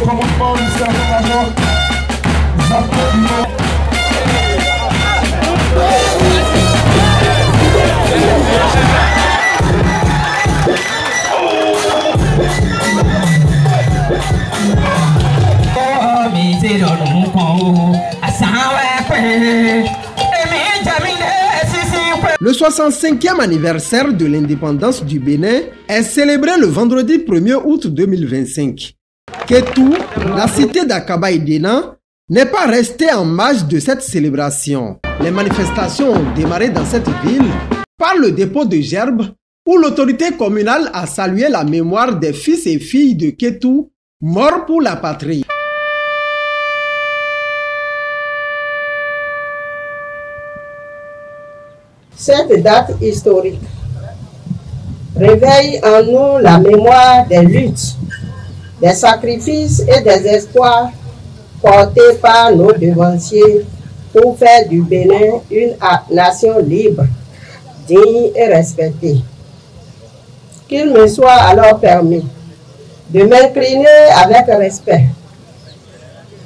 commandement du sergent-major Zappo. Le 65e anniversaire de l'indépendance du Bénin est célébré le vendredi 1er août 2025. Kétou, la cité d'Akaba et d'Ena, n'est pas restée en marge de cette célébration. Les manifestations ont démarré dans cette ville par le dépôt de gerbes où l'autorité communale a salué la mémoire des fils et filles de Kétou morts pour la patrie. Cette date historique réveille en nous la mémoire des luttes, des sacrifices et des espoirs portés par nos devanciers pour faire du Bénin une nation libre, digne et respectée. Qu'il me soit alors permis de m'incliner avec respect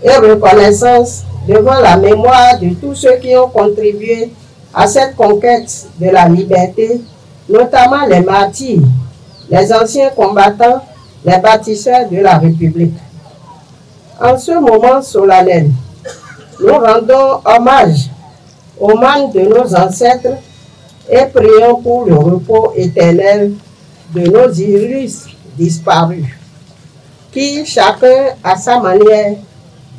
et reconnaissance devant la mémoire de tous ceux qui ont contribué à cette conquête de la liberté, notamment les martyrs, les anciens combattants, les bâtisseurs de la République. En ce moment solennel, nous rendons hommage aux membres de nos ancêtres et prions pour le repos éternel de nos illustres disparus, qui, chacun à sa manière,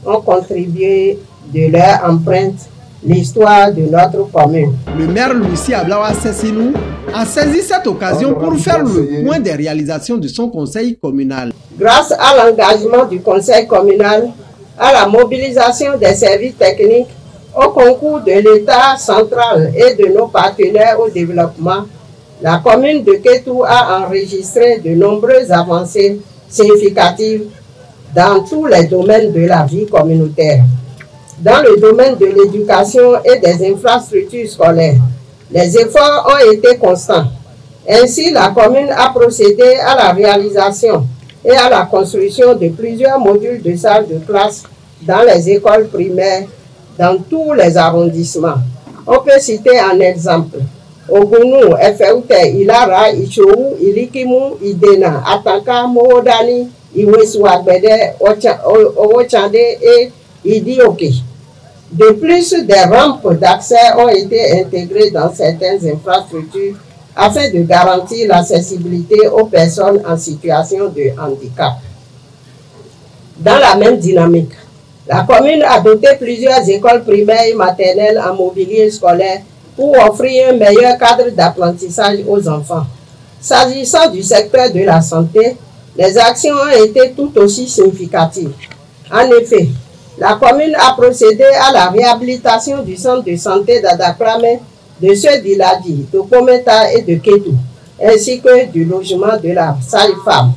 ont contribué de leur empreinte l'histoire de notre commune. Le maire Lucie Ablawa Sessinou a saisi cette occasion pour faire le point des réalisations de son conseil communal. Grâce à l'engagement du conseil communal, à la mobilisation des services techniques, au concours de l'État central et de nos partenaires au développement, la commune de Kétou a enregistré de nombreuses avancées significatives dans tous les domaines de la vie communautaire. Dans le domaine de l'éducation et des infrastructures scolaires, les efforts ont été constants. Ainsi, la commune a procédé à la réalisation et à la construction de plusieurs modules de salles de classe dans les écoles primaires dans tous les arrondissements. On peut citer un exemple: Ogunu, Efeute, Ilara, Ichou, Ilikimu, Idena, Atanka, Mohodani, Iwesuagbede, Owochande et Idioke. De plus, des rampes d'accès ont été intégrées dans certaines infrastructures afin de garantir l'accessibilité aux personnes en situation de handicap. Dans la même dynamique, la commune a doté plusieurs écoles primaires et maternelles en mobilier scolaire pour offrir un meilleur cadre d'apprentissage aux enfants. S'agissant du secteur de la santé, les actions ont été tout aussi significatives. En effet, la commune a procédé à la réhabilitation du centre de santé d'Adakrame, de ceux d'Iladi, de Kometa et de Kétou, ainsi que du logement de la sage-femme.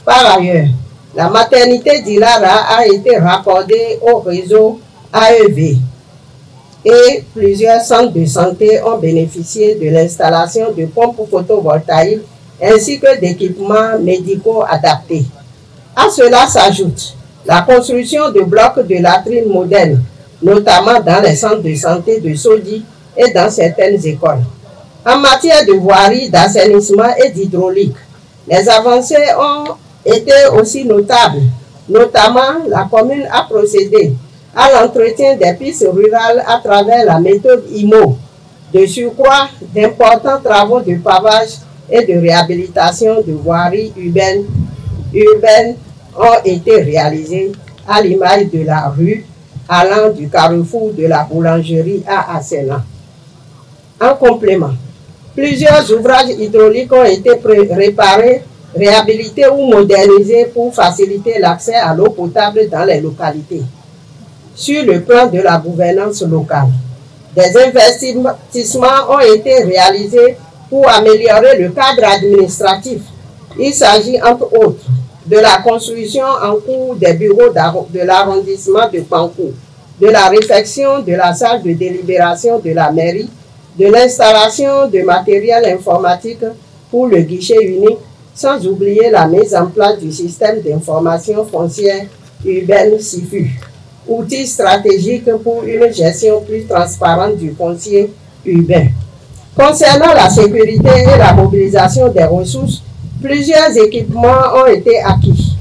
Par ailleurs, la maternité d'Ilara a été raccordée au réseau AEV et plusieurs centres de santé ont bénéficié de l'installation de pompes photovoltaïques ainsi que d'équipements médicaux adaptés. À cela s'ajoute la construction de blocs de latrines modernes, notamment dans les centres de santé de Sodi et dans certaines écoles. En matière de voirie, d'assainissement et d'hydraulique, les avancées ont été aussi notables. Notamment, la commune a procédé à l'entretien des pistes rurales à travers la méthode IMO. De surcroît, d'importants travaux de pavage et de réhabilitation de voiries urbaines ont été réalisés à l'image de la rue allant du carrefour de la boulangerie à Asséna. En complément, plusieurs ouvrages hydrauliques ont été réparés, réhabilités ou modernisés pour faciliter l'accès à l'eau potable dans les localités. Sur le plan de la gouvernance locale, des investissements ont été réalisés pour améliorer le cadre administratif. Il s'agit entre autres de la construction en cours des bureaux de l'arrondissement de Pankou, de la réfection de la salle de délibération de la mairie, de l'installation de matériel informatique pour le guichet unique, sans oublier la mise en place du système d'information foncière urbaine SIFU, outil stratégique pour une gestion plus transparente du foncier urbain. Concernant la sécurité et la mobilisation des ressources, plusieurs équipements ont été acquis,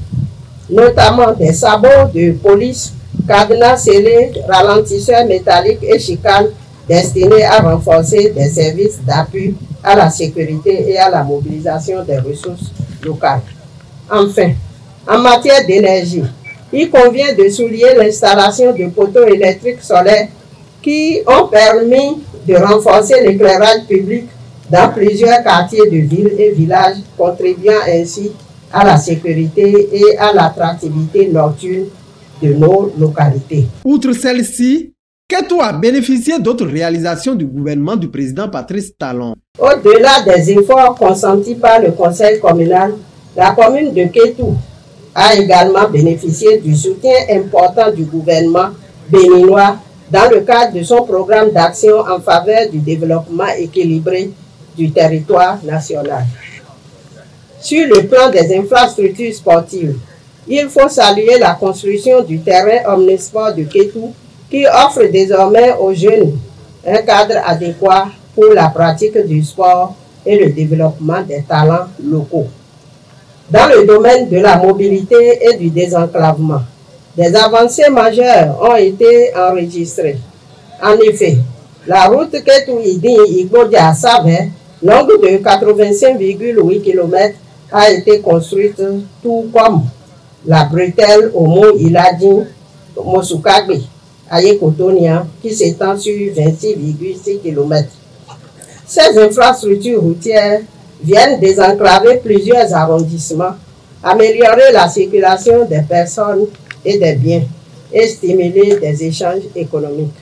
notamment des sabots de police, cadenas scellés, ralentisseurs métalliques et chicanes destinés à renforcer des services d'appui à la sécurité et à la mobilisation des ressources locales. Enfin, en matière d'énergie, il convient de souligner l'installation de poteaux électriques solaires qui ont permis de renforcer l'éclairage public dans plusieurs quartiers de villes et villages, contribuant ainsi à la sécurité et à l'attractivité nocturne de nos localités. Outre celle-ci, Kétou a bénéficié d'autres réalisations du gouvernement du président Patrice Talon. Au-delà des efforts consentis par le conseil communal, la commune de Kétou a également bénéficié du soutien important du gouvernement béninois dans le cadre de son programme d'action en faveur du développement équilibré du territoire national. Sur le plan des infrastructures sportives, il faut saluer la construction du terrain omnisport de Kétou qui offre désormais aux jeunes un cadre adéquat pour la pratique du sport et le développement des talents locaux. Dans le domaine de la mobilité et du désenclavement, des avancées majeures ont été enregistrées. En effet, la route Kétou-Idi-Igbodia-Savin, longue de 85,8 km, a été construite, tout comme la bretelle au mont Iladin Mosukagbe à Yekotonia, qui s'étend sur 26,6 km. Ces infrastructures routières viennent désenclaver plusieurs arrondissements, améliorer la circulation des personnes et des biens et stimuler des échanges économiques.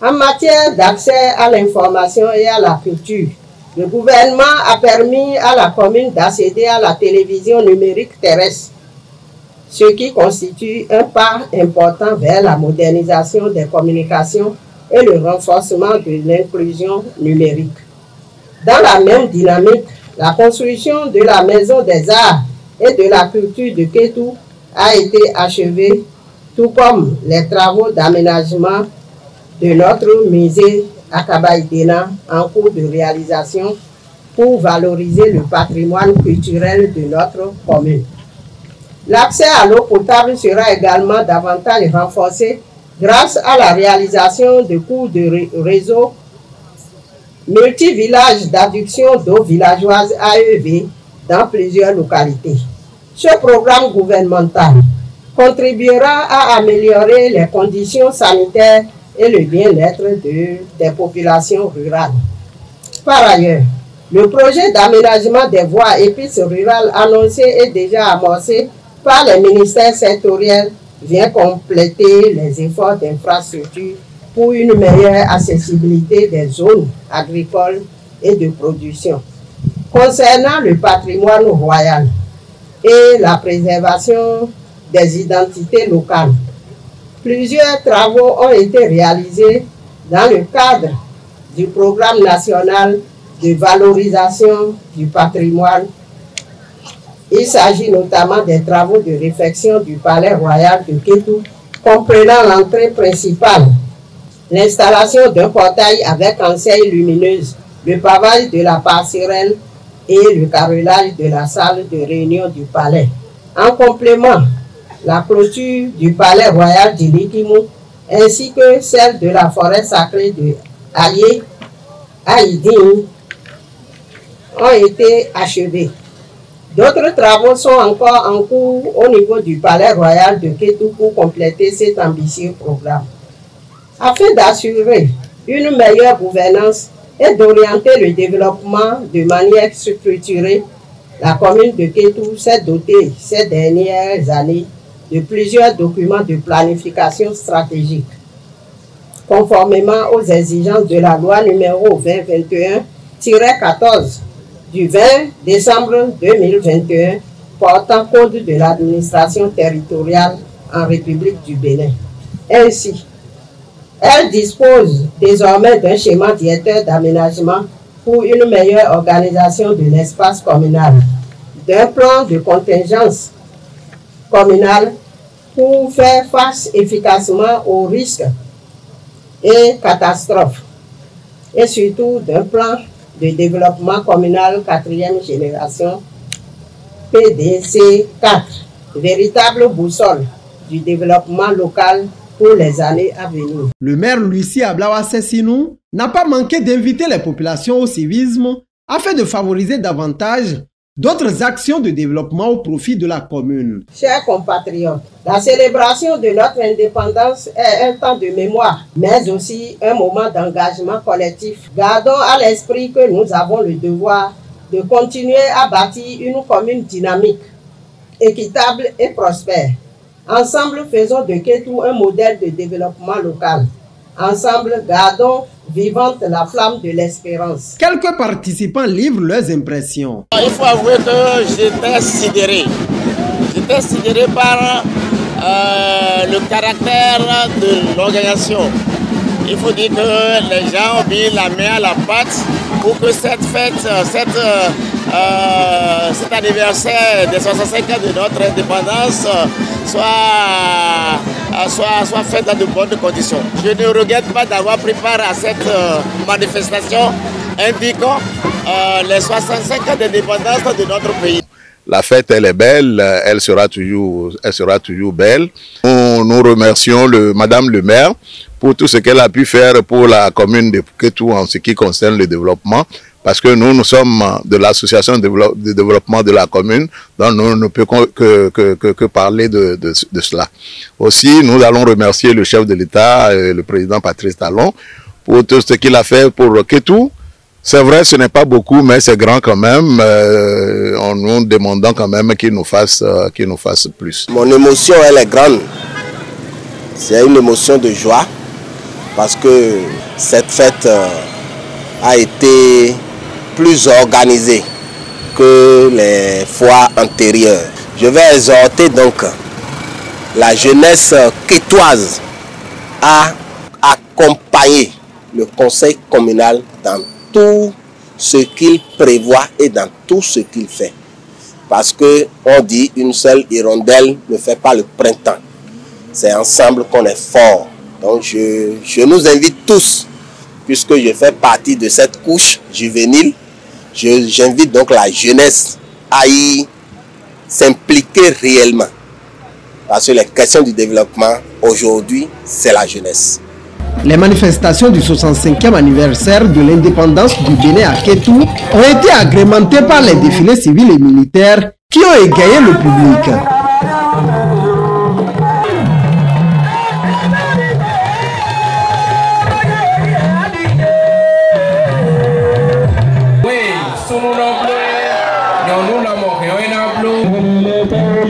En matière d'accès à l'information et à la culture, le gouvernement a permis à la commune d'accéder à la télévision numérique terrestre, ce qui constitue un pas important vers la modernisation des communications et le renforcement de l'inclusion numérique. Dans la même dynamique, la construction de la Maison des Arts et de la Culture de Kétou a été achevée, tout comme les travaux d'aménagement de notre musée Akabaïdena en cours de réalisation pour valoriser le patrimoine culturel de notre commune. L'accès à l'eau potable sera également davantage renforcé grâce à la réalisation de cours de réseau multi-villages d'adduction d'eau villageoise AEV dans plusieurs localités. Ce programme gouvernemental contribuera à améliorer les conditions sanitaires et le bien-être des populations rurales. Par ailleurs, le projet d'aménagement des voies et pistes rurales annoncé et déjà amorcé par les ministères sectoriels vient compléter les efforts d'infrastructure pour une meilleure accessibilité des zones agricoles et de production. Concernant le patrimoine royal et la préservation des identités locales, plusieurs travaux ont été réalisés dans le cadre du programme national de valorisation du patrimoine. Il s'agit notamment des travaux de réfection du palais royal de Kétou, comprenant l'entrée principale, l'installation d'un portail avec enseigne lumineuse, le pavage de la passerelle et le carrelage de la salle de réunion du palais. En complément, la clôture du palais royal de Likimou ainsi que celle de la forêt sacrée de Aïe Aïdine ont été achevées. D'autres travaux sont encore en cours au niveau du palais royal de Kétou pour compléter cet ambitieux programme. Afin d'assurer une meilleure gouvernance et d'orienter le développement de manière structurée, la commune de Kétou s'est dotée ces dernières années de plusieurs documents de planification stratégique, conformément aux exigences de la loi numéro 2021-14 du 20 décembre 2021 portant code de l'administration territoriale en République du Bénin. Ainsi, elle dispose désormais d'un schéma directeur d'aménagement pour une meilleure organisation de l'espace communal, d'un plan de contingence communal pour faire face efficacement aux risques et catastrophes, et surtout d'un plan de développement communal 4e génération PDC4, véritable boussole du développement local pour les années à venir. Le maire Lucie Ablawa Sessinou n'a pas manqué d'inviter les populations au civisme afin de favoriser davantage d'autres actions de développement au profit de la commune. Chers compatriotes, la célébration de notre indépendance est un temps de mémoire, mais aussi un moment d'engagement collectif. Gardons à l'esprit que nous avons le devoir de continuer à bâtir une commune dynamique, équitable et prospère. Ensemble, faisons de Kétou un modèle de développement local. Ensemble, gardons vivante la flamme de l'espérance. Quelques participants livrent leurs impressions. Il faut avouer que j'étais sidéré. J'étais sidéré par le caractère de l'organisation. Il faut dire que les gens ont mis la main à la pâte pour que cette fête, cet anniversaire des 65 ans de notre indépendance soit fait dans de bonnes conditions. Je ne regrette pas d'avoir pris part à cette manifestation indiquant les 65 ans d'indépendance de notre pays. La fête, elle est belle, elle sera toujours belle. Nous remercions Madame le maire pour tout ce qu'elle a pu faire pour la commune de Kétou en ce qui concerne le développement. Parce que nous sommes de l'association de développement de la commune, donc nous ne pouvons que parler de cela. Aussi, nous allons remercier le chef de l'État, le président Patrice Talon, pour tout ce qu'il a fait pour Kétou. C'est vrai, ce n'est pas beaucoup, mais c'est grand quand même. En nous demandant quand même qu'il nous fasse plus. Mon émotion, elle est grande. C'est une émotion de joie, parce que cette fête a été plus organisée que les fois antérieures. Je vais exhorter donc la jeunesse kétoise à accompagner le conseil communal dans tout ce qu'il prévoit et dans tout ce qu'il fait. Parce que on dit une seule hirondelle ne fait pas le printemps. C'est ensemble qu'on est fort. Donc je nous invite tous, puisque je fais partie de cette couche juvénile, j'invite donc la jeunesse à y s'impliquer réellement. Parce que les questions du développement, aujourd'hui, c'est la jeunesse. Les manifestations du 65e anniversaire de l'indépendance du Bénin à Kétou ont été agrémentées par les défilés civils et militaires qui ont égayé le public. Nous